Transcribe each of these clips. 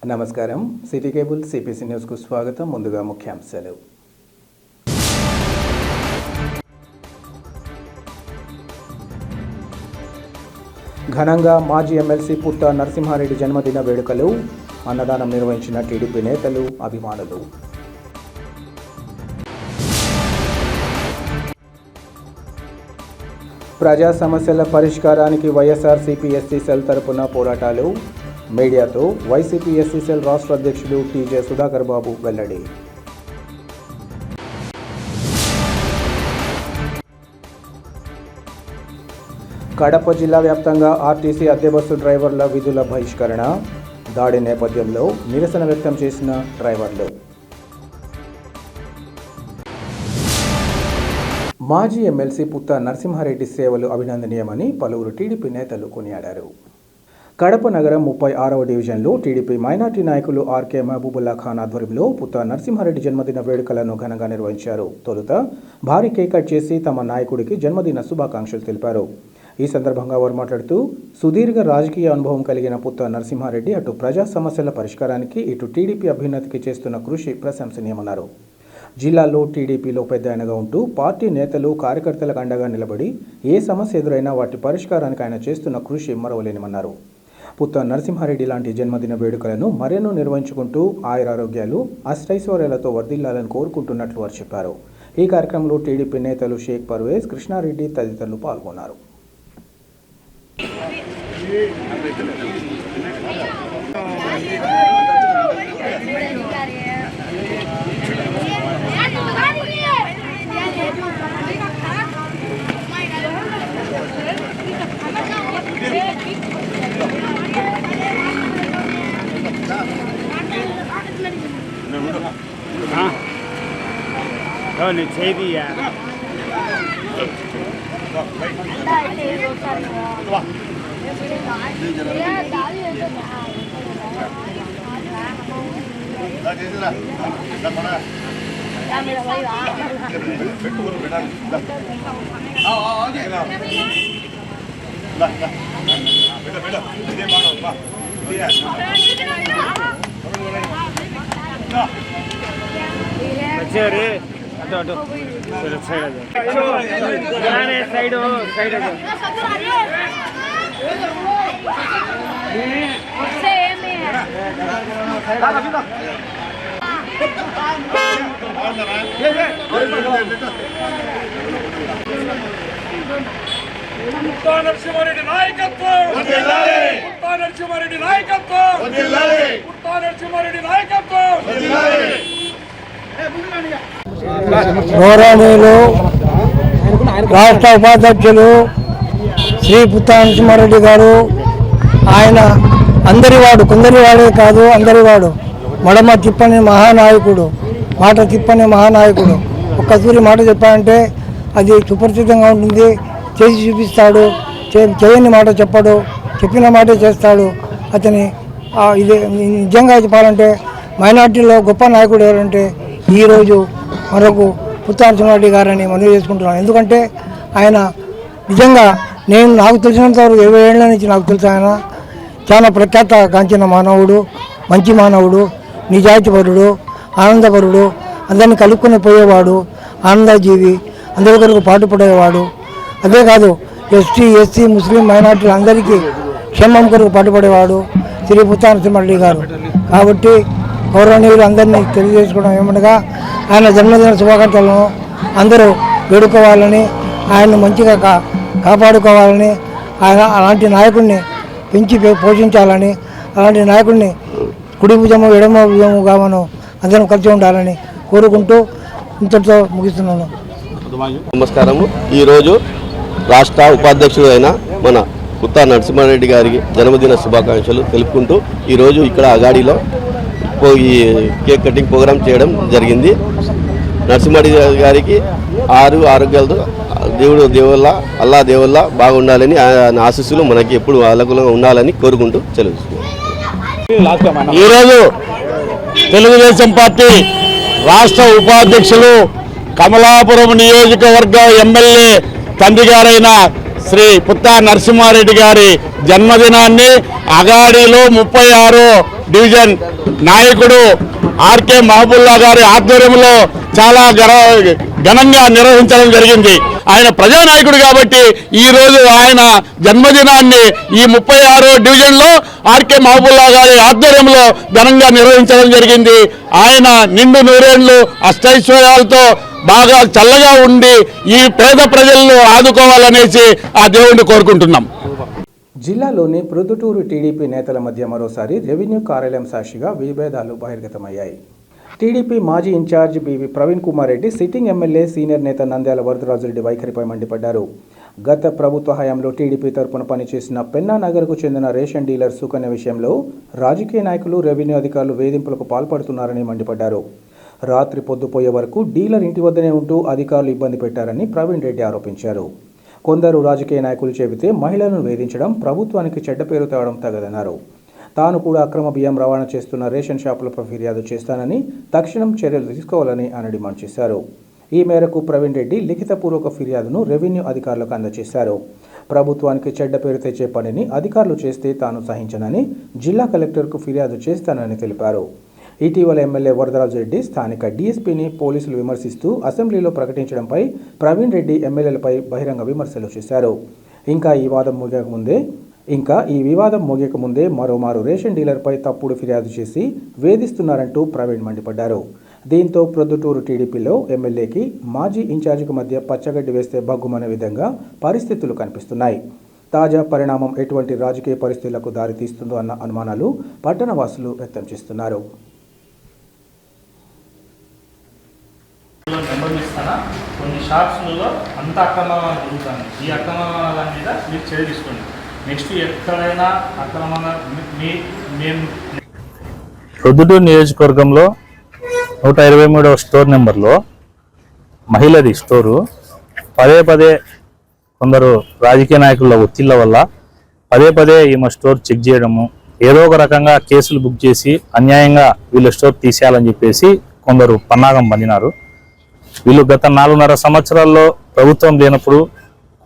నమస్కారం. City cable CPC న్యూస్కు స్వాగతం. ముందుగా ముఖ్యాంశాలు. ఘనంగా మాజీ ఎమ్మెల్సీ పుత్త నరసింహారెడ్డి జన్మదిన వేడుకలు. అన్నదానం నిర్వహించిన టీడీపీ నేతలు, అభిమానులు. ప్రజా సమస్యల పరిష్కారానికి వైఎస్ఆర్సీపీ ఎస్సీ సెల్ తరపున పోరాటాలు. మీడియాతో వైసీపీ ఎస్సీ సెల్ రాష్ట్ర అధ్యక్షులు టీజే సుధాకర్ బాబు వెల్లడి. కడప జిల్లా వ్యాప్తంగా ఆర్టీసీ అద్దె బస్సు డ్రైవర్ల విధుల బహిష్కరణ. దాడి నేపథ్యంలో నిరసన వ్యక్తం చేసిన డ్రైవర్లు. మాజీ ఎమ్మెల్సీ పుత్త నరసింహారెడ్డి సేవలు అభినందనీయమని పలువురు టీడీపీ నేతలు కొనియాడారు. కడప నగరం 36వ డివిజన్లో టీడీపీ మైనార్టీ నాయకులు ఆర్కే మహబూబుల్లా ఖాన్ ఆధ్వర్యంలో పుత్త నరసింహారెడ్డి జన్మదిన వేడుకలను ఘనంగా నిర్వహించారు. తొలుత భారీ కేక్ కట్ చేసి తమ నాయకుడికి జన్మదిన శుభాకాంక్షలు తెలిపారు. ఈ సందర్భంగా వారు మాట్లాడుతూ సుదీర్ఘ రాజకీయ అనుభవం కలిగిన పుత్త నరసింహారెడ్డి అటు ప్రజా సమస్యల పరిష్కారానికి ఇటు టీడీపీ అభ్యున్నతికి చేస్తున్న కృషి ప్రశంసనీయమన్నారు. జిల్లాలో టీడీపీలో పెద్దాయనగా ఉంటూ పార్టీ నేతలు, కార్యకర్తలకు అండగా నిలబడి ఏ సమస్య ఎదురైనా వాటి పరిష్కారానికి ఆయన చేస్తున్న కృషి మరవలేనిమన్నారు. పుత్త నరసింహారెడ్డి లాంటి జన్మదిన వేడుకలను మరెన్నో నిర్వహించుకుంటూ ఆయురారోగ్యాలు, అష్టైశ్వర్యాలతో వర్ధిల్లాలని కోరుకుంటున్నట్లు వారు చెప్పారు. ఈ కార్యక్రమంలో టీడీపీ నేతలు షేక్ పర్వేజ్, కృష్ణారెడ్డి తదితరులు పాల్గొన్నారు. செய்தியா సరే అటు అటు side side side Putta Narasimha Reddy నాయకత్వం, పుత్త నరసింహారెడ్డి నాయకత్వం, పుత్త నరసింహారెడ్డి నాయకత్వం. గౌరవనీయులు రాష్ట్ర ఉపాధ్యక్షులు శ్రీ పుత్త నరసింహారెడ్డి గారు, ఆయన అందరివాడు, కొందరివాడే కాదు అందరివాడు, మడమ తిప్పని మహానాయకుడు, మాట తిప్పని మహానాయకుడు. ఒక్క తూరి మాట చెప్పాలంటే అది సుపరిచితంగా ఉంటుంది. చేసి చూపిస్తాడు, చేయని మాట చెప్పడు, చెప్పిన మాటే చేస్తాడు. అతని ఇది నిజంగా చెప్పాలంటే మైనార్టీలో గొప్ప నాయకుడు ఎవరంటే ఈరోజు మరొక పుత్త నరసింహారెడ్డి గారని మనవి చేసుకుంటున్నాను. ఎందుకంటే ఆయన నిజంగా నాకు తెలిసినంత వరకు 20 ఏళ్ల నుంచి నాకు తెలుసు. ఆయన చాలా ప్రఖ్యాత కాంచిన మానవుడు, మంచి మానవుడు, నిజాయితీపరుడు, ఆనందపరుడు, అందరినీ కలుపుకొని పోయేవాడు, ఆనందజీవి, అందరి కొరకు పాటుపడేవాడు. అంతేకాదు ఎస్టీ, ఎస్సీ, ముస్లిం, మైనార్టీలు అందరికీ క్షేమం కొరకు పాటుపడేవాడు శ్రీ పుత్త నరసింహారెడ్డి గారు. కాబట్టి గౌరవనీయులు అందరినీ తెలియజేసుకోవడం ఏమనగా ఆయన జన్మదిన శుభాకాంక్షలను అందరూ వేడుకోవాలని, ఆయన్ని మంచిగా కాపాడుకోవాలని, ఆయన అలాంటి నాయకుడిని పెంచి పోషించాలని, అలాంటి నాయకుడిని కుడి భుజము ఎడమ భుజముగా మనం అందరం కలిసి ఉండాలని కోరుకుంటూ ఇంతటితో ముగిస్తున్నాను. నమస్కారము. ఈరోజు రాష్ట్ర ఉపాధ్యక్షుడు అయిన మన పుత్త నరసింహారెడ్డి గారికి జన్మదిన శుభాకాంక్షలు తెలుపుకుంటూ ఈరోజు ఇక్కడ అగాడిలో ఈ కేక్ కటింగ్ ప్రోగ్రాం చేయడం జరిగింది. నరసింహారెడ్డి గారికి ఆరోగ్యాలతో దేవుళ్ళ అల్లా దేవుళ్ళ బాగుండాలని, ఆయన ఆశీస్సులు మనకి ఎప్పుడు అనుకూలంగా ఉండాలని కోరుకుంటూ చెల్లిస్తున్నాం. ఈరోజు తెలుగుదేశం పార్టీ రాష్ట్ర ఉపాధ్యక్షులు, కమలాపురం నియోజకవర్గ ఎమ్మెల్యే తండ్రి గారైన శ్రీ పుత్తా నరసింహారెడ్డి గారి జన్మదినాన్ని అగాడిలో 36వ డివిజన్ నాయకుడు ఆర్కే మహబూల్లా గారి ఆధ్వర్యంలో చాలా ఘనంగా నిర్వహించడం జరిగింది. ఆయన ప్రజానాయకుడు కాబట్టి ఈరోజు ఆయన జన్మదినాన్ని ఈ 36వ డివిజన్లో ఆర్కే మహబూల్లా గారి ఆధ్వర్యంలో ఘనంగా నిర్వహించడం జరిగింది. ఆయన నిండు నూరేళ్లు అష్టైశ్వర్యాలతో బాగా చల్లగా ఉండి ఈ పేద ప్రజలను ఆదుకోవాలనేసి ఆ దేవుణ్ణి కోరుకుంటున్నాం. జిల్లాలోని ప్రొద్దుటూరు టీడీపీ నేతల మధ్య మరోసారి రెవెన్యూ కార్యాలయం సాక్షిగా విభేదాలు బహిర్గతమయ్యాయి. టీడీపీ మాజీ incharge BV Praveen Kumar Reddy sitting MLA senior నేత నంద్యాల వరదరాజురెడ్డి వైఖరిపై మండిపడ్డారు. గత ప్రభుత్వ హయాంలో టీడీపీ తరపున పనిచేసిన పెన్నా నగర్కు చెందిన రేషన్ డీలర్ సుకన్య విషయంలో రాజకీయ నాయకులు రెవెన్యూ అధికారులు వేధింపులకు పాల్పడుతున్నారని మండిపడ్డారు. రాత్రి పొద్దుపోయే వరకు డీలర్ ఇంటి వద్దనే ఉంటూ అధికారులు ఇబ్బంది పెట్టారని ప్రవీణ్ రెడ్డి ఆరోపించారు. కొందరు రాజకీయ నాయకులు చెబితే మహిళలను వేధించడం, ప్రభుత్వానికి చెడ్డ పేరు తేవడం తగదన్నారు. తాను కూడా అక్రమ బియ్యం రవాణా చేస్తున్న రేషన్ షాపులపై ఫిర్యాదు చేస్తానని, తక్షణం చర్యలు తీసుకోవాలని ఆయన డిమాండ్ చేశారు. ఈ మేరకు ప్రవీణ్ రెడ్డి లిఖితపూర్వక ఫిర్యాదును రెవెన్యూ అధికారులకు అందజేశారు. ప్రభుత్వానికి చెడ్డ పేరు తెచ్చే పనిని అధికారులు చేస్తే తాను సహించనని, జిల్లా కలెక్టర్కు ఫిర్యాదు చేస్తానని తెలిపారు. ఇటీవల ఎమ్మెల్యే వరదరాజురెడ్డి స్థానిక డీఎస్పీని పోలీసులు విమర్శిస్తూ అసెంబ్లీలో ప్రకటించడంపై ప్రవీణ్ రెడ్డి ఎమ్మెల్యేలపై బహిరంగ విమర్శలు చేశారు. ఇంకా ఈ వివాదం ముగియకముందే మరోమారు రేషన్ డీలర్పై తప్పుడు ఫిర్యాదు చేసి వేధిస్తున్నారంటూ ప్రవీణ్ మండిపడ్డారు. దీంతో ప్రొద్దుటూరు టీడీపీలో ఎమ్మెల్యేకి మాజీ ఇన్ఛార్జికి మధ్య పచ్చగడ్డి వేస్తే బగ్గుమనే విధంగా పరిస్థితులు కనిపిస్తున్నాయి. తాజా పరిణామం ఎటువంటి రాజకీయ పరిస్థితులకు దారితీస్తుందో అన్న అనుమానాలు పట్టణవాసులు వ్యక్తం చేస్తున్నారు. కొన్ని షాప్స్లలో అంత అక్రమంగా జరుగుతుంది. ఈ అక్రమణ మీద మీరు చర్య తీసుకోండి. నెక్స్ట్ ఎక్కడైనా అక్రమంగా మేము ప్రొద్దుటూరు నియోజకవర్గంలో 123వ స్టోర్ నెంబర్లో మహిళది స్టోరు పదే కొందరు రాజకీయ నాయకుల ఒత్తిళ్ల వల్ల పదే ఈమె స్టోర్ చెక్ చేయడము, ఏదో ఒక రకంగా కేసులు బుక్ చేసి అన్యాయంగా వీళ్ళ స్టోర్ తీసేయాలని చెప్పేసి కొందరు పన్నాగం పండినారు. వీళ్ళు గత 4.5 సంవత్సరాల్లో ప్రభుత్వం లేనప్పుడు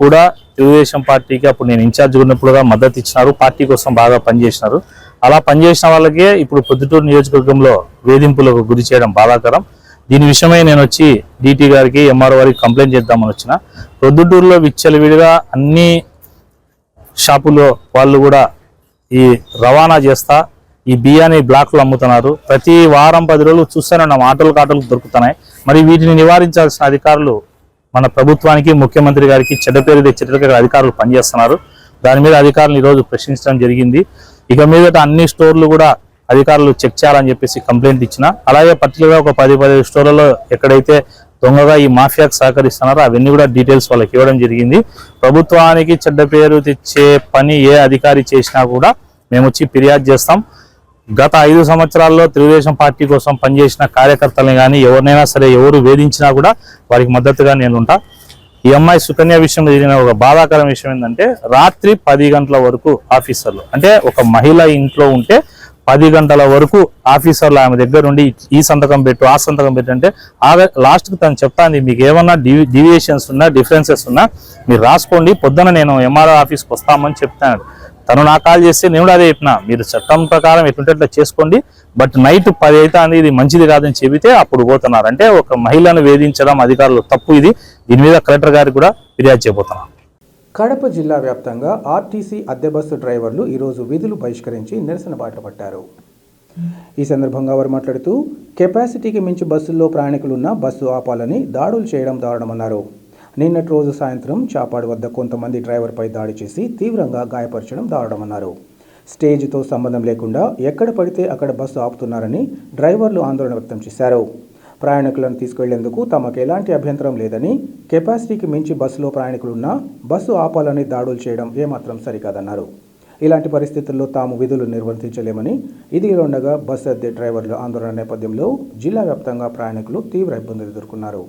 కూడా తెలుగుదేశం పార్టీకి అప్పుడు నేను ఇన్ఛార్జ్ ఉన్నప్పుడుగా మద్దతు ఇచ్చినారు. పార్టీ కోసం బాగా పనిచేసినారు. అలా పనిచేసిన వాళ్ళకే ఇప్పుడు పొద్దుటూరు నియోజకవర్గంలో వేధింపులకు గురి చేయడం బాధాకరం. దీని విషయమై నేను వచ్చి డీటీ గారికి, ఎంఆర్ఓ గారికి కంప్లైంట్ చేద్దామని వచ్చిన. పొద్దుటూరులో విచ్చలవిడిగా అన్ని షాపుల్లో వాళ్ళు కూడా ఈ రవాణా చేస్తా ఈ బియ్యాన్ని బ్లాక్లో అమ్ముతున్నారు. ప్రతి వారం 10 రోజులు చూస్తూనే ఉన్నాం, ఆటోలు దొరుకుతున్నాయి. మరి వీటిని నివారించాల్సిన అధికారులు మన ప్రభుత్వానికి, ముఖ్యమంత్రి గారికి చెడ్డ పేరు తెచ్చేటట్టుగా అధికారులు పనిచేస్తున్నారు. దాని మీద అధికారులు ఈరోజు ప్రశ్నించడం జరిగింది. ఇక మీదట అన్ని స్టోర్లు కూడా అధికారులు చెక్ చేయాలని చెప్పేసి కంప్లైంట్ ఇచ్చిన. అలాగే పర్టికులర్గా ఒక 10 స్టోర్లలో ఎక్కడైతే దొంగగా ఈ మాఫియాకు సహకరిస్తున్నారో అవన్నీ కూడా డీటెయిల్స్ వాళ్ళకి ఇవ్వడం జరిగింది. ప్రభుత్వానికి చెడ్డ పేరు తెచ్చే పని ఏ అధికారి చేసినా కూడా మేము వచ్చి ఫిర్యాదు చేస్తాం. గత 5 సంవత్సరాల్లో తెలుగుదేశం పార్టీ కోసం పనిచేసిన కార్యకర్తల్ని కానీ ఎవరినైనా సరే ఎవరు వేధించినా కూడా వారికి మద్దతుగా నేను ఉంటా. ఈ అమ్మాయి సుకన్య విషయం జరిగిన ఒక బాధాకరం విషయం ఏంటంటే రాత్రి 10 గంటల వరకు ఆఫీసర్లు, అంటే ఒక మహిళ ఇంట్లో ఉంటే 10 గంటల వరకు ఆఫీసర్లు ఆమె దగ్గర ఉండి ఈ సంతకం పెట్టు, ఆ సంతకం పెట్టు అంటే లాస్ట్కి తను చెప్తాంది, మీకు ఏమన్నా డివియేషన్స్ ఉన్నా, డిఫరెన్సెస్ ఉన్నా మీరు రాసుకోండి, పొద్దున నేను ఎంఆర్ఓ ఆఫీస్కి వస్తామని చెప్తాను. తను నా కాల్ చేస్తే నేను కూడా అదే చెప్పిన, మీరు చట్టం ప్రకారం ఎట్లుంటే చేసుకోండి, బట్ నైట్ 10 అయితే అనేది ఇది మంచిది కాదని చెబితే అప్పుడు పోతున్నారు. అంటే ఒక మహిళను వేధించడం అధికారులు తప్పు. ఇది దీని మీద కలెక్టర్ గారికి కూడా ఫిర్యాదు చేయబోతున్నారు. కడప జిల్లా వ్యాప్తంగా ఆర్టీసీ అద్దె బస్సు డ్రైవర్లు ఈరోజు విధులు బహిష్కరించి నిరసన బాట పట్టారు. ఈ సందర్భంగా వారు మాట్లాడుతూ కెపాసిటీకి మించి బస్సుల్లో ప్రయాణికులున్న బస్సు ఆపాలని దాడులు చేయడం దారుణమన్నారు. నిన్నటి రోజు సాయంత్రం చాపాడు వద్ద కొంతమంది డ్రైవర్పై దాడి చేసి తీవ్రంగా గాయపరచడం దారుణమన్నారు. స్టేజ్తో సంబంధం లేకుండా ఎక్కడ పడితే అక్కడ బస్సు ఆపుతున్నారని డ్రైవర్లు ఆందోళన వ్యక్తం చేశారు. ప్రయాణికులను తీసుకెళ్లేందుకు తమకు ఎలాంటి అభ్యంతరం లేదని, కెపాసిటీకి మించి బస్సులో ప్రయాణికులున్నా బస్సు ఆపాలని దాడులు చేయడం ఏమాత్రం సరికాదన్నారు. ఇలాంటి పరిస్థితుల్లో తాము విధులు నిర్వర్తించలేమని, ఇదిలా ఉండగా బస్సు అద్దె డ్రైవర్ల ఆందోళన నేపథ్యంలో జిల్లా వ్యాప్తంగా ప్రయాణికులు తీవ్ర ఇబ్బందులు ఎదుర్కొన్నారు.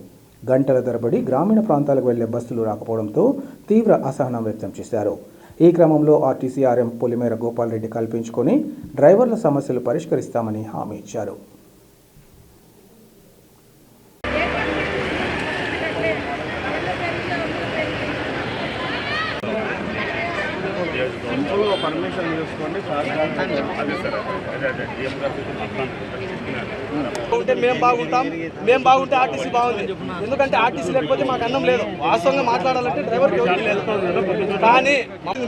గంటల తరబడి గ్రామీణ ప్రాంతాలకు వెళ్లే బస్సులు రాకపోవడంతో తీవ్ర అసహనం వ్యక్తం చేశారు. ఈ క్రమంలో ఆర్టీసీ ఆర్ఎం పొలిమేర గోపాల్ రెడ్డి కల్పించుకొని డ్రైవర్ల సమస్యలు పరిష్కరిస్తామని హామీ ఇచ్చారు. రిజిస్ట్రేషన్ చేసుకోండి. అదే సార్ అదే డిఎం గారు ఉంటే మేము బాగుంటాం, మేము బాగుంటే ఆర్టీసీ బాగుంది. ఎందుకంటే ఆర్టీసీ లేకపోతే మాకు అన్నం లేదు. వాస్తవంగా మాట్లాడాలంటే డ్రైవర్కి ఎవరికి లేదు. కానీ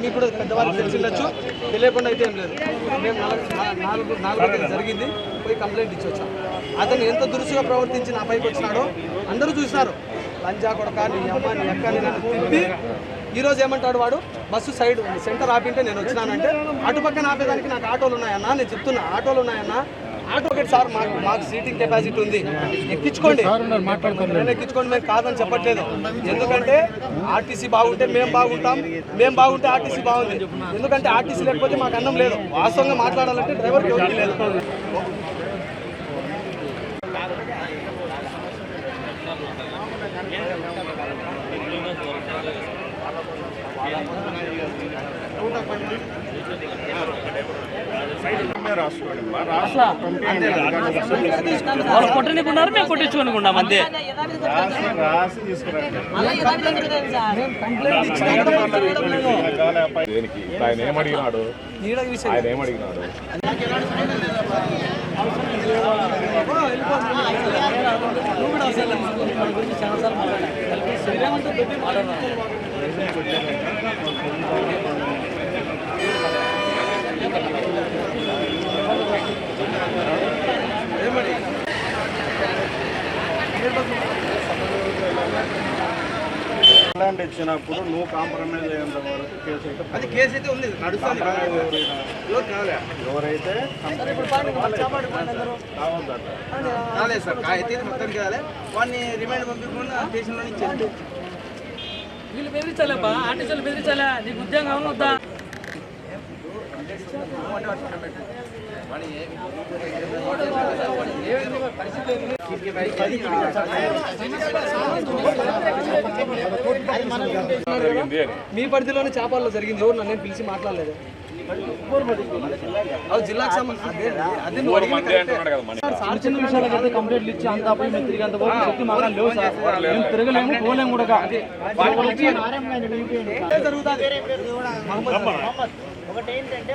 మీకు కూడా పెద్దవాళ్ళకి తెలిసిండొచ్చు, తెలియకుండా అయితే ఏం లేదు. మేము నాలుగో తేదీ జరిగింది, పోయి కంప్లైంట్ ఇచ్చి వచ్చాం. అతను ఎంత దురుసుగా ప్రవర్తించి నా పైకి వచ్చినాడో అందరూ చూసినారు. లంజా కొడక, నీ అమ్మ, నీ అక్క, నేను తిప్పి ఈరోజు ఏమంటాడు వాడు, బస్సు సైడ్ సెంటర్ ఆపింటే నేను వచ్చినానంటే అటు పక్కన ఆపేదానికి నాకు ఆటోలు ఉన్నాయన్నా, నేను చెప్తున్నా ఆటోలు ఉన్నాయన్నా. ఆటో ఒకటి సార్ మాకు సీటింగ్ కెపాసిటీ ఉంది, ఎక్కించుకోండి, నేను ఎక్కించుకోండి, మేము కాదని చెప్పట్లేదు. ఎందుకంటే ఆర్టీసీ బాగుంటే మేము బాగుంటాం, మేము బాగుంటే ఆర్టీసీ బాగుంది. ఎందుకంటే ఆర్టీసీ లేకపోతే మాకు అన్నం లేదు. వాస్తవంగా మాట్లాడాలంటే డ్రైవర్కి ఎవరికి లేదు. కొట్టనికున్నారు, మేము కొట్టించుకోనుకున్నాం అంతే. రాసి తీసుకురండి. దేనికి ఆయన ఏమడిగినాడు, ఆయన ఏమడిగినాడు? కంప్లైంట్ ఇచ్చినప్పుడు నువ్వు కాంప్రమైజ్ అయ్యేంత వరకు కేసు అయితే అది కేసు అయితే ఉంది, నడుస్తుంది. ఎవరైతే కాలేదు సార్, అయితే మొత్తం కాలే. వాడిని రిమైండ్ పంపించకుండా స్టేషన్లో ఇచ్చారు. వీళ్ళు బెదిరించాలేపా, ఆర్టీసీలు బెదిరించాలా, నీకు ఉద్యోగం అవును వద్దా? మీ పరిధిలోనే చేపల్లో జరిగింది. ఎవరు నన్ను పిలిచి మాట్లాడలేదు. జిల్లాకు సంబంధించి కంప్లైంట్లు ఇచ్చి అంతా పోయి మేము తిరిగి అంత శక్తి మాకు లేవు సార్. మేము తిరగలేము, పోలేము కూడా. ఒకటి ఏంటంటే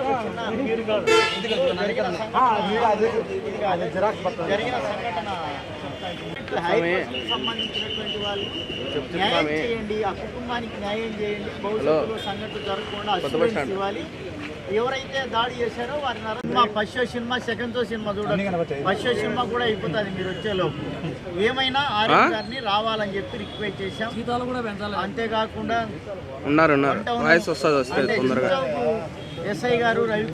జరిగిన సంఘటన హైకోర్టుకు సంబంధించినటువంటి వాళ్ళు న్యాయం చేయండి, ఆ కుటుంబానికి న్యాయం చేయండి, భవిష్యత్తులో సంఘటన జరగకుండా అష్యూరెన్స్ ఇవ్వాలి. ఎవరైతే దాడి చేశారో వారిని మా ఫస్ట్ సినిమా, సెకండ్ సినిమా చూడండి, ఫస్ట్ సినిమా కూడా అయిపోతుంది మీరు వచ్చేలోపు. ఏమైనా ఆర్ఎం గారిని రావాలని చెప్పి రిక్వెస్ట్ చేశాం. అంతేకాకుండా ఎస్ఐ గారు రవి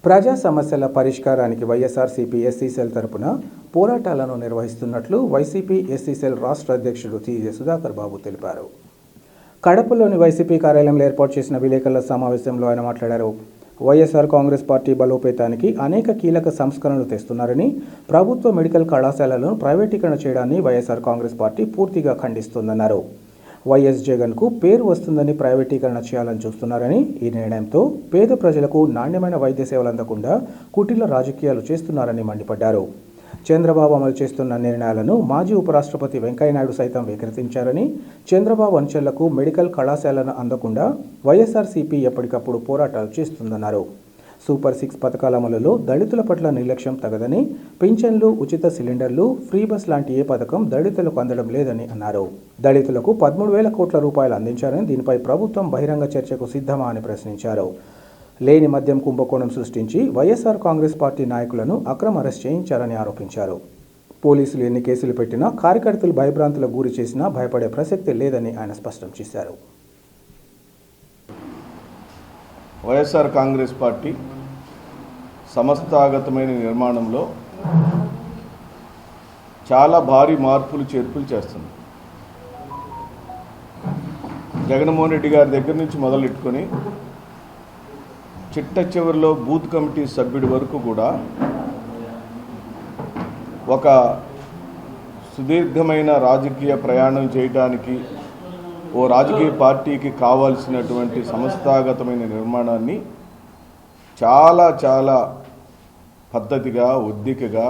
ప్రజా సమస్యల పరిష్కారానికి వైఎస్ఆర్సీపీ ఎస్సీ సెల్ తరపున పోరాటాలను నిర్వహిస్తున్నట్లు వైసీపీ ఎస్సీ సెల్ రాష్ట్ర అధ్యక్షుడు టీజే సుధాకర్ బాబు తెలిపారు. కడపలోని వైసీపీ కార్యాలయంలో ఏర్పాటు చేసిన విలేకరుల సమావేశంలో ఆయన మాట్లాడారు. వైఎస్ఆర్ కాంగ్రెస్ పార్టీ బలోపేతానికి అనేక కీలక సంస్కరణలు తెస్తున్నారని, ప్రభుత్వ మెడికల్ కళాశాలలను ప్రైవేటీకరణ చేయడాన్ని వైఎస్ఆర్ కాంగ్రెస్ పార్టీ పూర్తిగా ఖండిస్తోందన్నారు. వైఎస్ జగన్కు పేరు వస్తుందని ప్రైవేటీకరణ చేయాలని చూస్తున్నారని, ఈ నిర్ణయంతో పేద ప్రజలకు నాణ్యమైన వైద్య సేవలు అందకుండా కుటిల రాజకీయాలు చేస్తున్నారని మండిపడ్డారు. చంద్రబాబు అమలు చేస్తున్న నిర్ణయాలను మాజీ ఉపరాష్ట్రపతి వెంకయ్యనాయుడు సైతం వ్యతిరేకించారని, చంద్రబాబు అనుచరులకు మెడికల్ కళాశాలను అందకుండా వైఎస్ఆర్సీపీ ఎప్పటికప్పుడు పోరాటాలు చేస్తుందన్నారు. సూపర్ 6 పథకాల అమలులో దళితుల పట్ల నిర్లక్ష్యం తగదని, పింఛన్లు, ఉచిత సిలిండర్లు, ఫ్రీ బస్ లాంటి ఏ పథకం దళితులకు అందడం లేదని అన్నారు. దళితులకు 13,000 కోట్ల రూపాయలు అందించారని, దీనిపై ప్రభుత్వం బహిరంగ చర్చకు సిద్ధమా అని ప్రశ్నించారు. లేని మద్యం కుంభకోణం సృష్టించి వైఎస్ఆర్ కాంగ్రెస్ పార్టీ నాయకులను అక్రమ అరెస్ట్ చేయించారని ఆరోపించారు. పోలీసులు ఎన్ని కేసులు పెట్టినా, కార్యకర్తలు భయభ్రాంతులకు గురి చేసినా భయపడే ప్రసక్తి లేదని ఆయన స్పష్టం చేశారు. వైఎస్ఆర్ కాంగ్రెస్ పార్టీ సంస్థాగతమైన నిర్మాణంలో చాలా భారీ మార్పులు చేర్పులు చేస్తుంది. జగన్మోహన్ రెడ్డి గారి దగ్గర నుంచి మొదలెట్టుకొని చిట్ట చివరిలో బూత్ కమిటీ సభ్యుడి వరకు కూడా ఒక సుదీర్ఘమైన రాజకీయ ప్రయాణం చేయడానికి ఓ రాజకీయ పార్టీకి కావాల్సినటువంటి సంస్థాగతమైన నిర్మాణాన్ని చాలా పద్ధతిగా, ఒద్దికగా,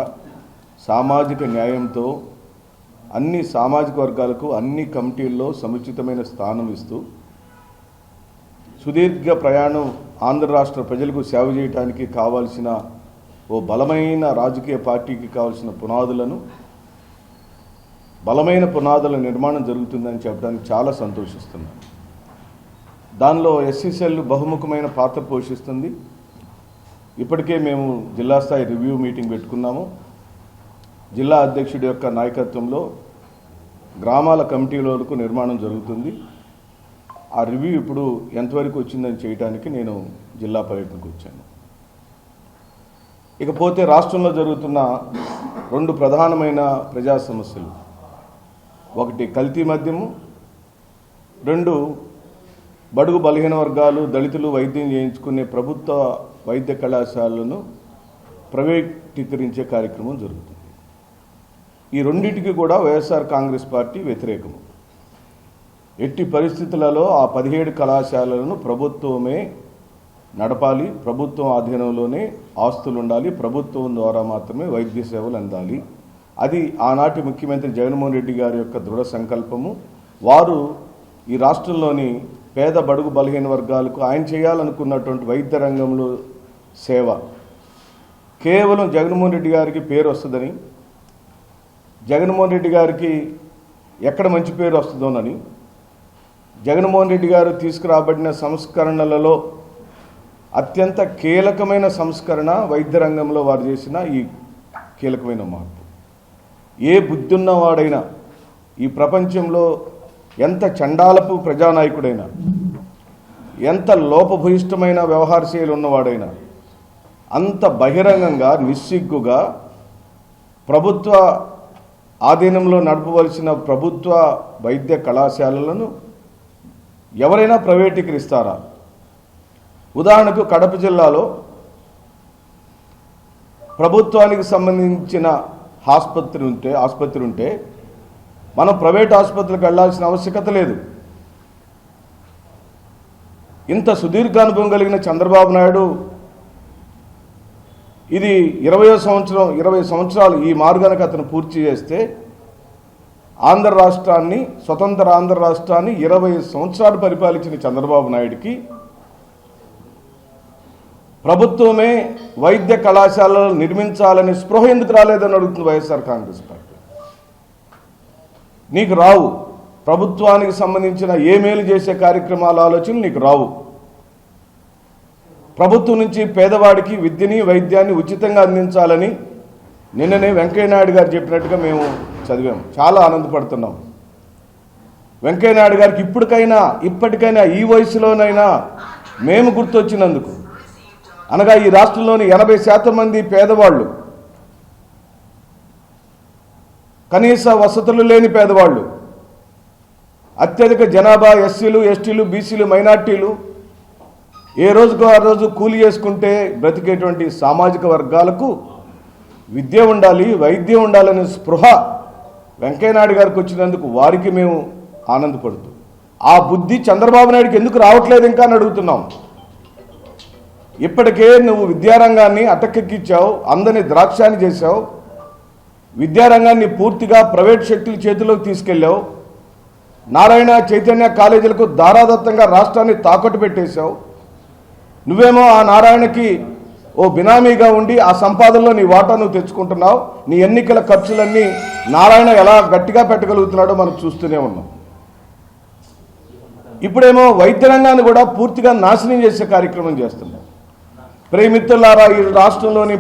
సామాజిక న్యాయంతో అన్ని సామాజిక వర్గాలకు అన్ని కమిటీల్లో సముచితమైన స్థానం ఇస్తూ సుదీర్ఘ ప్రయాణం ఆంధ్ర రాష్ట్ర ప్రజలకు సేవ చేయడానికి కావాల్సిన ఓ బలమైన రాజకీయ పార్టీకి కావాల్సిన బలమైన పునాదుల నిర్మాణం జరుగుతుందని చెప్పడానికి చాలా సంతోషిస్తున్నాను. దానిలో ఎస్సీసెల్ బహుముఖమైన పాత్ర పోషిస్తుంది. ఇప్పటికే మేము జిల్లా స్థాయి రివ్యూ మీటింగ్ పెట్టుకున్నాము. జిల్లా అధ్యక్షుడి యొక్క నాయకత్వంలో గ్రామాల కమిటీల వరకు నిర్మాణం జరుగుతుంది. ఆ రివ్యూ ఇప్పుడు ఎంతవరకు వచ్చిందని చేయడానికి నేను జిల్లా పర్యటనకు వచ్చాను. ఇకపోతే రాష్ట్రంలో జరుగుతున్న 2 ప్రధానమైన ప్రజా సమస్యలు, ఒకటి కల్తీ మద్యము, 2 బడుగు బలహీన వర్గాలు, దళితులు వైద్యం చేయించుకునే ప్రభుత్వ వైద్య కళాశాలలను ప్రైవేటీకరించే కార్యక్రమం జరుగుతుంది. ఈ రెండింటికి కూడా వైఎస్ఆర్ కాంగ్రెస్ పార్టీ వ్యతిరేకము. ఎట్టి పరిస్థితులలో ఆ 17 కళాశాలలను ప్రభుత్వమే నడపాలి, ప్రభుత్వం ఆధీనంలోనే ఆస్తులు ఉండాలి, ప్రభుత్వం ద్వారా మాత్రమే వైద్య సేవలు అందాలి. అది ఆనాటి ముఖ్యమంత్రి జగన్మోహన్ రెడ్డి గారి యొక్క దృఢ సంకల్పము. వారు ఈ రాష్ట్రంలోని పేద బడుగు బలహీన వర్గాలకు ఆయన చేయాలనుకున్నటువంటి వైద్య రంగంలో సేవ కేవలం జగన్మోహన్ రెడ్డి గారికి పేరు వస్తుందని, జగన్మోహన్ రెడ్డి గారికి ఎక్కడ మంచి పేరు వస్తుందోనని, జగన్మోహన్ రెడ్డి గారు తీసుకురాబడిన సంస్కరణలలో అత్యంత కీలకమైన సంస్కరణ వైద్య రంగంలో వారు చేసిన ఈ కీలకమైన మార్పు. ఏ బుద్ధున్నవాడైనా, ఈ ప్రపంచంలో ఎంత చండాలపు ప్రజానాయకుడైనా, ఎంత లోపభూయిష్టమైన వ్యవహారశైలి ఉన్నవాడైనా అంత బహిరంగంగా నిస్సిగ్గుగా ప్రభుత్వ ఆధీనంలో నడపవలసిన ప్రభుత్వ వైద్య కళాశాలలను ఎవరైనా ప్రైవేటీకరిస్తారా? ఉదాహరణకు కడప జిల్లాలో ప్రభుత్వానికి సంబంధించిన ఆసుపత్రి ఉంటే మనం ప్రైవేట్ ఆసుపత్రికి వెళ్లాల్సిన ఆవశ్యకత లేదు. ఇంత సుదీర్ఘ అనుభవం కలిగిన చంద్రబాబు నాయుడు ఇది 20 సంవత్సరాలు ఈ మార్గానికి అతను పూర్తి చేస్తే ఆంధ్ర రాష్ట్రాన్ని, స్వతంత్ర ఆంధ్ర రాష్ట్రాన్ని 20 సంవత్సరాలు పరిపాలించిన చంద్రబాబు నాయుడికి ప్రభుత్వమే వైద్య కళాశాలలు నిర్మించాలని స్పృహ ఎందుకు రాలేదని అడుగుతుంది వైఎస్ఆర్ కాంగ్రెస్ పార్టీ. నీకు రావు, ప్రభుత్వానికి సంబంధించిన ఏ మేలు చేసే కార్యక్రమాల ఆలోచనలు నీకు రావు. ప్రభుత్వం నుంచి పేదవాడికి విద్యని, వైద్యాన్ని ఉచితంగా అందించాలని నిన్ననే వెంకయ్యనాయుడు గారు చెప్పినట్టుగా మేము చదివాము. చాలా ఆనందపడుతున్నాం. వెంకయ్యనాయుడు గారికి ఇప్పటికైనా ఈ వయసులోనైనా మేము గుర్తొచ్చినందుకు, అనగా ఈ రాష్ట్రంలోని 80% మంది పేదవాళ్ళు, కనీస వసతులు లేని పేదవాళ్ళు, అత్యధిక జనాభా ఎస్సీలు, ఎస్టీలు, బీసీలు, మైనార్టీలు, ఏ రోజుకు ఆ రోజు కూలి చేసుకుంటే బ్రతికేటువంటి సామాజిక వర్గాలకు విద్య ఉండాలి, వైద్యం ఉండాలనే స్పృహ వెంకయ్యనాయుడు గారికి వచ్చినందుకు వారికి మేము ఆనందపడుతూ, ఆ బుద్ధి చంద్రబాబు నాయుడికి ఎందుకు రావట్లేదు ఇంకా అని అడుగుతున్నాం. ఇప్పటికే నువ్వు విద్యారంగాన్ని అటకెక్కించావు, అందని ద్రాక్షాన్ని చేశావు, విద్యారంగాన్ని పూర్తిగా ప్రైవేట్ శక్తుల చేతిలోకి తీసుకెళ్ళావు, నారాయణ చైతన్య కాలేజీలకు దారాదత్తంగా రాష్ట్రాన్ని తాకట్టు పెట్టేశావు. నువ్వేమో ఆ నారాయణకి ఓ బినామీగా ఉండి ఆ సంపాదనలో నీ వాటా నువ్వు తెచ్చుకుంటున్నావు. నీ ఎన్నికల ఖర్చులన్నీ నారాయణ ఎలా గట్టిగా పెట్టగలుగుతున్నాడో మనం చూస్తూనే ఉన్నాం. ఇప్పుడేమో వైద్య రంగాన్ని కూడా పూర్తిగా నాశనం చేసే కార్యక్రమం చేస్తున్నారు. ప్రేమిత్రులారా, ఈ రాష్ట్రంలోని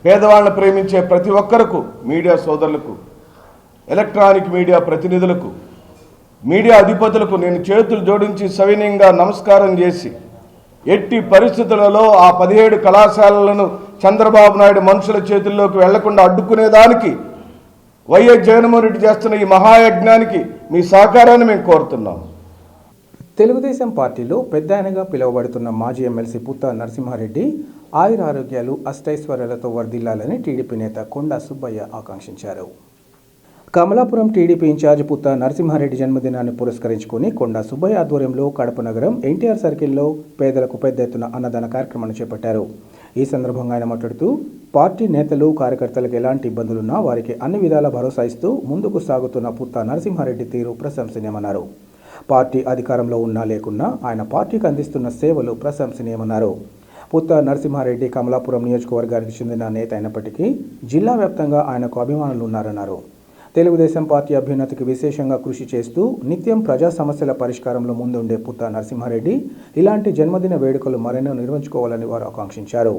పేదవాళ్ళని ప్రేమించే ప్రతి ఒక్కరకు, మీడియా సోదరులకు, ఎలక్ట్రానిక్ మీడియా ప్రతినిధులకు, మీడియా అధిపతులకు నేను చేతులు జోడించి సవినయంగా నమస్కారం చేసి, ఎట్టి పరిస్థితులలో ఆ 17 కళాశాలలను చంద్రబాబు నాయుడు మనుషుల చేతుల్లోకి వెళ్లకుండా అడ్డుకునేదానికి వైఎస్ జగన్మోహన్ రెడ్డి చేస్తున్న ఈ మహాయజ్ఞానికి మీ సహకారాన్ని మేము కోరుతున్నాం. తెలుగుదేశం పార్టీలో పెద్దాయనగా పిలువబడుతున్న మాజీ ఎమ్మెల్సీ పుత్తా నరసింహారెడ్డి ఆయురారోగ్యాలు అష్టైశ్వర్యాలతో వర్ధిల్లాలని టీడీపీ నేత కొండా సుబ్బయ్య ఆకాంక్షించారు. కమలాపురం టీడీపీ ఇన్ఛార్జ్ పుత్తా నరసింహారెడ్డి జన్మదినాన్ని పురస్కరించుకుని కొండా సుబ్బయ్య ఆధ్వర్యంలో కడప నగరం ఎన్టీఆర్ సర్కిల్లో పేదలకు పెద్ద ఎత్తున అన్నదాన కార్యక్రమాన్ని చేపట్టారు. ఈ సందర్భంగా ఆయన మాట్లాడుతూ పార్టీ నేతలు కార్యకర్తలకు ఎలాంటి ఇబ్బందులున్నా వారికి అన్ని విధాల భరోసా ఇస్తూ ముందుకు సాగుతున్న పుత్తా నరసింహారెడ్డి తీరు ప్రశంసనీయమన్నారు. పార్టీ అధికారంలో ఉన్నా లేకున్నా ఆయన పార్టీకి అందిస్తున్న సేవలు ప్రశంసనీయమన్నారు. పుత్తా నరసింహారెడ్డి కమలాపురం నియోజకవర్గానికి చెందిన నేత అయినప్పటికీ జిల్లా వ్యాప్తంగా ఆయనకు అభిమానులు ఉన్నారన్నారు. తెలుగుదేశం పార్టీ అభ్యున్నతికి విశేషంగా కృషి చేస్తూ నిత్యం ప్రజా సమస్యల పరిష్కారంలో ముందుండే పుత్తా నరసింహారెడ్డి ఇలాంటి జన్మదిన వేడుకలు మరెన్నో నిర్వహించుకోవాలని వారు ఆకాంక్షించారు.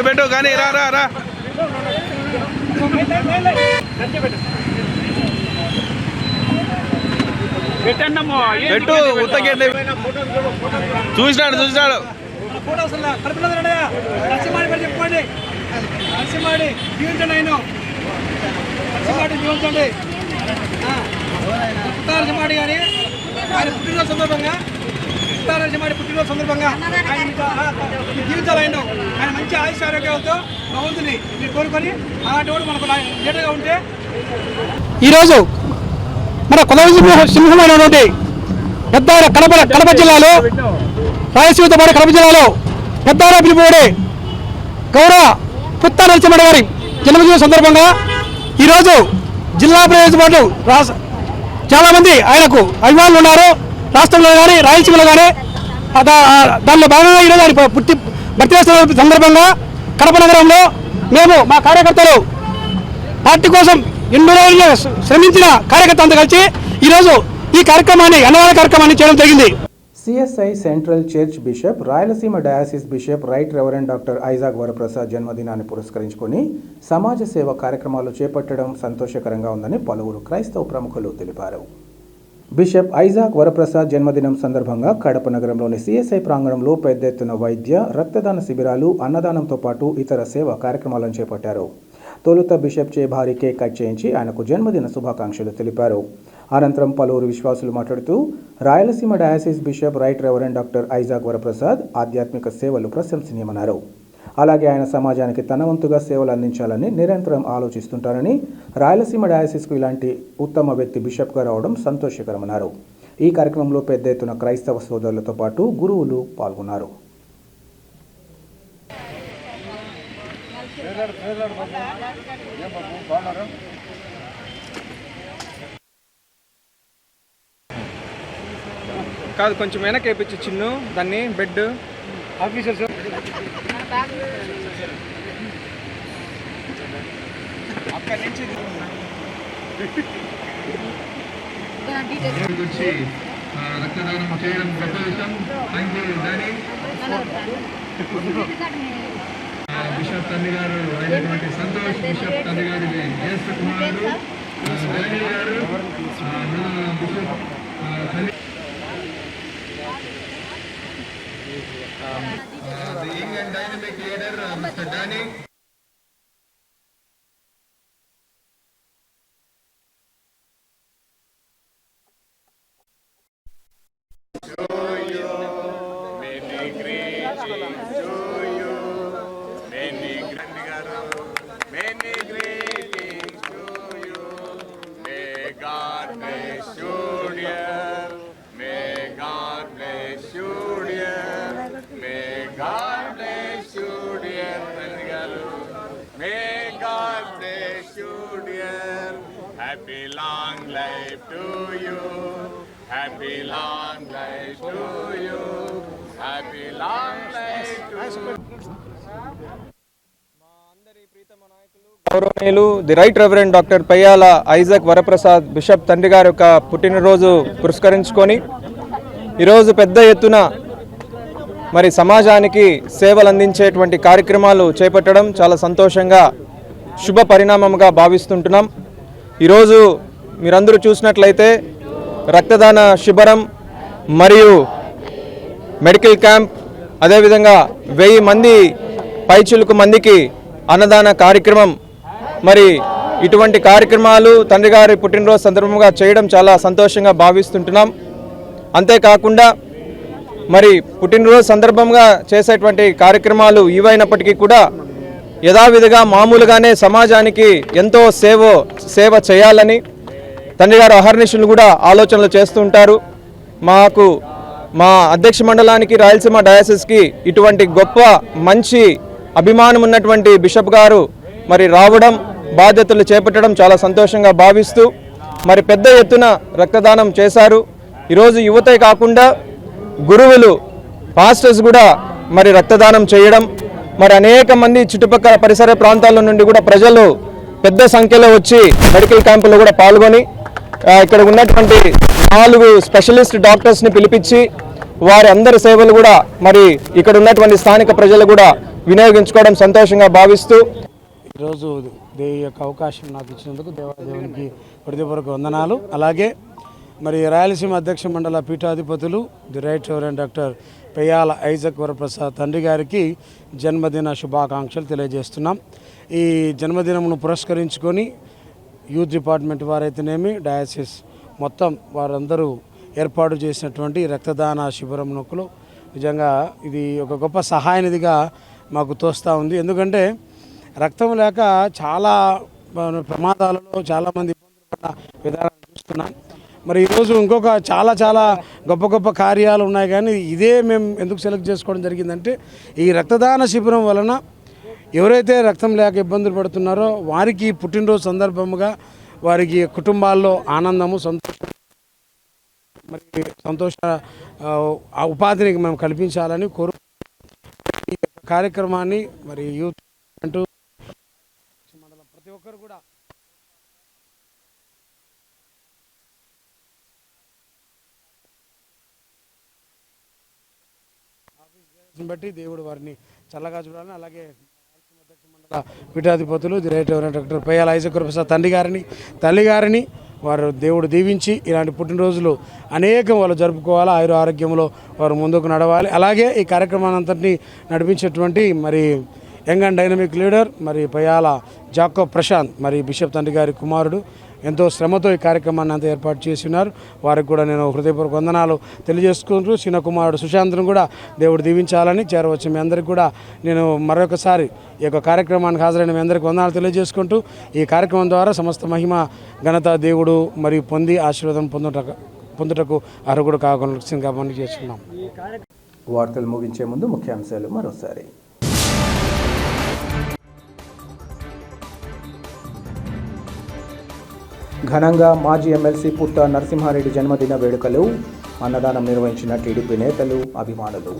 పెట్టు కానీ రా రా రా పెట్టు ఉత్తగండి చూసినాడు చెప్పుకోండి. నరసింహాడి జీవించండి, ఆయన నరసింహాడి జీవించండి. నరసింహాడి గారి ఆయన పుట్టినరోజు సందర్భంగా ఆయన జీవితాలు ఆయన మంచి ఆయుష్ ఆరోగ్యాలతో బాగుంటుంది మీరు కోరుకొని అలాంటి వాడు మనకు లీడర్గా ఉంటే. ఈరోజు మన కుల సింహమైనటువంటి పెద్ద కడప జిల్లాలో, రాయలసీమతో పాటు కడప జిల్లాలో పెద్ద పిలుపుడే గౌరవ పుత్తా నరసింహారెడ్డి గారి జన్మదిన సందర్భంగా ఈరోజు జిల్లా ప్రజలతో పాటు చాలామంది ఆయనకు అభిమానులు ఉన్నారు. రాష్ట్రంలో కానీ రాయలసీమలో కానీ దానిలో భాగంగా ఈరోజు ఆయన బర్త్డే సందర్భంగా కడప నగరంలో మేము మా కార్యకర్తలు పార్టీ కోసం ఎన్నో రోజులు శ్రమించిన కార్యకర్తలతో కలిసి ఈరోజు ఈ అన్నదాన కార్యక్రమాన్ని చేయడం జరిగింది. CSI central church bishop, Rayalaseema diocese bishop right reverend doctor Isaac Varaprasad జన్మదినాన్ని పురస్కరించుకొని సమాజ సేవ కార్యక్రమాలు చేపట్టడం సంతోషకరంగా ఉందని పలువురు క్రైస్తవ ప్రముఖులు తెలిపారు. బిషప్ ఐజాక్ వరప్రసాద్ జన్మదినం సందర్భంగా కడప నగరంలోని సిఎస్ఐ ప్రాంగణంలో పెద్ద ఎత్తున వైద్య, రక్తదాన శిబిరాలు, అన్నదానంతో పాటు ఇతర సేవా కార్యక్రమాలను చేపట్టారు. తొలుత బిషప్ చే భారీ కేక్ కట్ చేయించి ఆయనకు జన్మదిన శుభాకాంక్షలు తెలిపారు. అనంతరం పలువురు విశ్వాసులు మాట్లాడుతూ Rayalaseema diocese bishop right reverend doctor Isaac Varaprasad ఆధ్యాత్మిక సేవలు ప్రశంసనీయమన్నారు. అలాగే ఆయన సమాజానికి తన వంతుగా సేవలు అందించాలని నిరంతరం ఆలోచిస్తుంటారని, రాయలసీమ డయాసిస్కు ఇలాంటి ఉత్తమ వ్యక్తి బిషప్గా రావడం సంతోషకరమన్నారు. ఈ కార్యక్రమంలో పెద్ద ఎత్తున క్రైస్తవ సోదరులతో పాటు గురువులు పాల్గొన్నారు. కాదు కొంచెం వెనక్కి వేయించు చిన్ను దాన్ని బెడ్ ఆఫీసర్స్ అక్కడి నుంచి రక్తదానం చేయడం గొప్ప విషయం. Thank you Danny. బిషప్ తండ్రి గారు అయినటువంటి సంతోష్ బిషప్ తండ్రి గారి జ్యేష్ఠ కుమారుడు డానీ గారు, మన బిషప్ తండ్రి the young and dynamic leader Mr. Danny. God bless you, dear. May God bless you. long life to you. Happy long life to you. Happy long life to you. గౌరవనీయులు the right reverend doctor Peyyala Isaac Varaprasad bishop తండ్రి గారి యొక్క పుట్టినరోజు పురస్కరించుకొని ఈరోజు పెద్ద ఎత్తున మరి సమాజానికి సేవలు అందించేటువంటి కార్యక్రమాలు చేపట్టడం చాలా సంతోషంగా శుభ పరిణామంగా భావిస్తుంటున్నాం. ఈరోజు మీరందరూ చూసినట్లయితే రక్తదాన శిబిరం మరియు మెడికల్ క్యాంప్, అదేవిధంగా 1000 మంది పైచిలుకు మందికి అన్నదాన కార్యక్రమం, మరి ఇటువంటి కార్యక్రమాలు తండ్రి గారి పుట్టినరోజు సందర్భంగా చేయడం చాలా సంతోషంగా భావిస్తుంటున్నాం. అంతేకాకుండా మరి పుట్టినరోజు సందర్భంగా చేసేటువంటి కార్యక్రమాలు ఇవైనప్పటికీ కూడా యథావిధిగా మామూలుగానే సమాజానికి ఎంతో సేవ చేయాలని తండ్రి గారు అహర్నిశలు కూడా ఆలోచనలు చేస్తూ ఉంటారు. మా అధ్యక్ష మండలానికి, రాయలసీమ డయాసిస్కి ఇటువంటి గొప్ప మంచి అభిమానం ఉన్నటువంటి బిషప్ గారు మరి రావడం, బాధ్యతలు చేపట్టడం చాలా సంతోషంగా భావిస్తూ మరి పెద్ద ఎత్తున రక్తదానం చేశారు. ఈరోజు యువతే కాకుండా గురువులు, పాస్టర్స్ కూడా మరి రక్తదానం చేయడం, మరి అనేక మంది చుట్టుపక్కల పరిసర ప్రాంతాల నుండి కూడా ప్రజలు పెద్ద సంఖ్యలో వచ్చి మెడికల్ క్యాంపులో కూడా పాల్గొని ఇక్కడ ఉన్నటువంటి 4 స్పెషలిస్ట్ డాక్టర్స్ని పిలిపించి వారి అందరి సేవలు కూడా మరి ఇక్కడ ఉన్నటువంటి స్థానిక ప్రజలు కూడా వినియోగించుకోవడం సంతోషంగా భావిస్తూ ఈరోజు ఈ యొక్క అవకాశం నాకు ఇచ్చినందుకు దేవాదేవునికి హృదయపూర్వక వందనాలు. అలాగే మరి రాయలసీమ అధ్యక్ష మండల పీఠాధిపతులు the right reverend doctor Peyyala Isaac Varaprasad తండ్రి గారికి జన్మదిన శుభాకాంక్షలు తెలియజేస్తున్నాం. ఈ జన్మదినమును పురస్కరించుకొని యూత్ డిపార్ట్మెంట్ వారైతేనేమి, డయాసిస్ మొత్తం వారందరూ ఏర్పాటు చేసినటువంటి రక్తదాన శిబిరం నొక్కులు నిజంగా ఇది ఒక గొప్ప సహాయనిధిగా మాకు తోస్తూ ఉంది. ఎందుకంటే రక్తం లేక చాలా ప్రమాదాలలో చాలామంది ఇబ్బందులు పడ్డ విధానాన్ని చూస్తున్నాం. మరి ఈరోజు ఇంకొక చాలా గొప్ప కార్యాలు ఉన్నాయి, కానీ ఇదే మేము ఎందుకు సెలెక్ట్ చేసుకోవడం జరిగిందంటే ఈ రక్తదాన శిబిరం వలన ఎవరైతే రక్తం లేక ఇబ్బందులు పడుతున్నారో వారికి పుట్టినరోజు సందర్భముగా వారికి కుటుంబాల్లో ఆనందము, సంతోష ఉపాధిని మేము కల్పించాలని కోరు ఈ కార్యక్రమాన్ని మరి యూత్ అంటూ మండలం ప్రతి ఒక్కరు కూడా బట్టి దేవుడు వారిని చల్లగా చూడాలని, అలాగే అధ్యక్ష మండల పీఠాధిపతులు the right reverend doctor Peyyala Isaac Varaprasad తల్లి గారిని వారు దేవుడు దీవించి ఇలాంటి పుట్టినరోజులు అనేకం వాళ్ళు జరుపుకోవాలి, ఆరోగ్యంలో వారు ముందుకు నడవాలి. అలాగే ఈ కార్యక్రమాన్ని అంతటినీ నడిపించేటువంటి మరి యంగ్ అండ్ డైనమిక్ లీడర్ మరి పెయ్యాల జాకబ్ ప్రశాంత్, మరి బిషప్ తండ్రి గారి కుమారుడు, ఎంతో శ్రమతో ఈ కార్యక్రమాన్ని అంతా ఏర్పాటు చేసి ఉన్నారు. వారికి కూడా నేను హృదయపూర్వక వందనాలు తెలియజేసుకుంటూ చిన్న కుమారుడు సుశాంత్ను కూడా దేవుడు దీవించాలని చేరవచ్చు. మీ అందరికీ కూడా నేను మరొకసారి ఈ యొక్క కార్యక్రమానికి హాజరైన మీ అందరికీ వందనాలు తెలియజేసుకుంటూ ఈ కార్యక్రమం ద్వారా సమస్త మహిమ ఘనత దేవుడు మరియు పొంది ఆశీర్వాదం పొందుటకు అర్హుడు కాకుండా పని చేస్తున్నాం. వార్తలు ముగించే ముందు ముఖ్యాంశాలు మరోసారి. ఘనంగా మాజీ ఎమ్మెల్సీ పుట్ట నరసింహారెడ్డి జన్మదిన వేడుకలు, అన్నదానం నిర్వహించిన టీడీపీ నేతలు, అభిమానులు.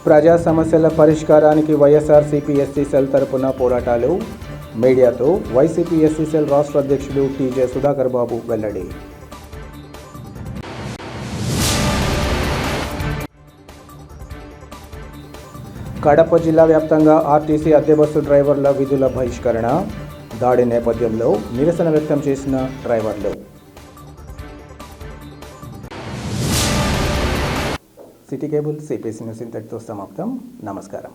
ప్రజా సమస్యల పరిష్కారానికి వైఎస్ఆర్సీపీ ఎస్సీ సెల్ తరపున పోరాటాలు, మీడియాతో వైసీపీ ఎస్సీ సెల్ రాష్ట్ర అధ్యక్షుడు టీజే సుధాకర్ బాబు వెల్లడి. కడప జిల్లా వ్యాప్తంగా ఆర్టీసీ అద్దె బస్సు డ్రైవర్ల విధుల బహిష్కరణ, దాడి నేపథ్యంలో నిరసన వ్యక్తం చేసిన డ్రైవర్లు. సిటీ కేబుల్ సిపిఎస్ న్యూస్ ఇంతటితో సమాప్తం. నమస్కారం.